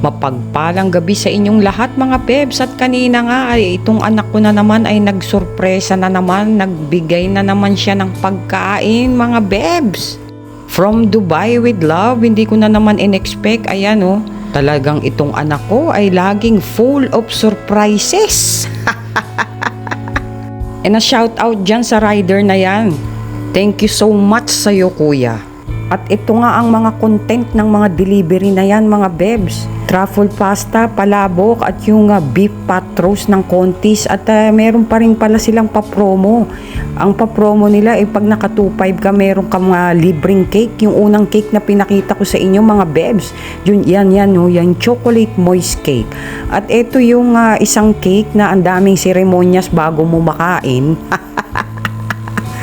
Mapagpalang gabi sa inyong lahat mga bebs, at kanina nga ay itong anak ko na naman ay nagsurpresa na naman, nagbigay na naman siya ng pagkain mga bebs. From Dubai with love, hindi ko na naman in-expect, ayan oh, talagang itong anak ko ay laging full of surprises. And a shout out dyan sa rider na yan. Thank you so much sa'yo kuya. At ito nga ang mga content ng mga delivery na yan mga bebs. Truffle pasta, palabok at yung beef pot roast ng Contis. At meron pa rin pala silang papromo. Ang papromo nila ay pag naka 2.5 ka, meron ka mga libreng cake. Yung unang cake na pinakita ko sa inyo mga bebs. Yan chocolate moist cake. At ito yung isang cake na ang daming seremonyas bago mo makain.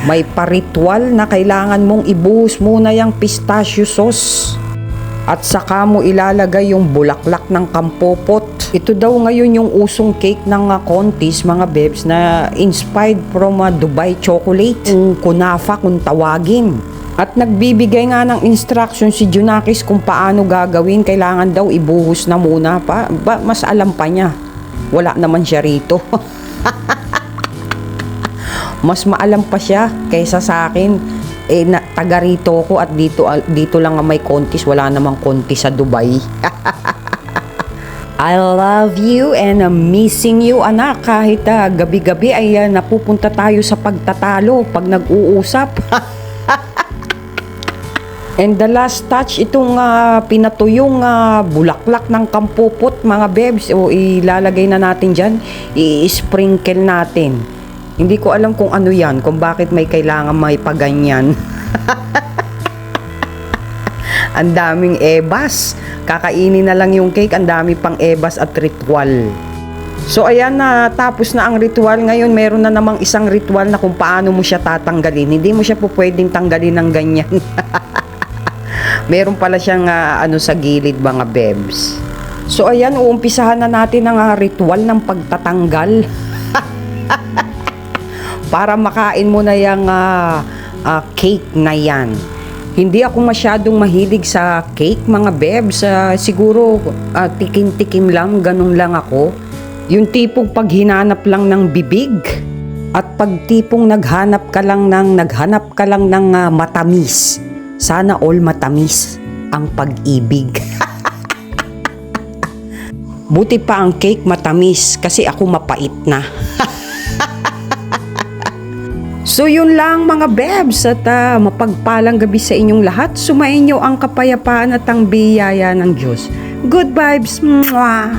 May paritual na kailangan mong ibuhos muna yung pistachio sauce. At saka mo ilalagay yung bulaklak ng kampopot. Ito daw ngayon yung usong cake ng Contis mga bebs na inspired from Dubai chocolate. Yung kunafa kung tawagin. At nagbibigay nga ng instruction si Junakis kung paano gagawin. Kailangan daw ibuhos na muna pa. Mas alam pa niya. Wala naman siya rito. Mas maalam pa siya kaysa sa akin. Taga rito ko at dito lang may Contis. Wala namang Contis sa Dubai. I love you and I'm missing you anak. Kahit gabi-gabi ay napupunta tayo sa pagtatalo pag nag-uusap. And the last touch, itong pinatuyong bulaklak ng kampupot mga bebs. O ilalagay na natin dyan. I-sprinkle natin. Hindi ko alam kung ano yan, kung bakit may kailangan may paganyan. Ang daming ebas. Kakainin na lang yung cake, ang dami pang ebas at ritual. So ayan na, tapos na ang ritual. Ngayon meron na namang isang ritual na kung paano mo siya tatanggalin. Hindi mo siya po pwedeng tanggalin ng ganyan. Meron pala siyang sa gilid mga bebs. So ayan, uumpisahan na natin ang ritual ng pagtatanggal. Para makain mo na yung cake na yan. Hindi ako masyadong mahilig sa cake mga bebs. Siguro tikim-tikim lang, ganun lang ako. Yung tipong pag hinanap lang ng bibig at pag tipong naghanap ka lang ng matamis. Sana all matamis ang pag-ibig. Buti pa ang cake matamis kasi ako mapait na. So yun lang mga bebs, at mapagpalang gabi sa inyong lahat. Sumainyo ang kapayapaan at ang biyaya ng Diyos. Good vibes! Mwah!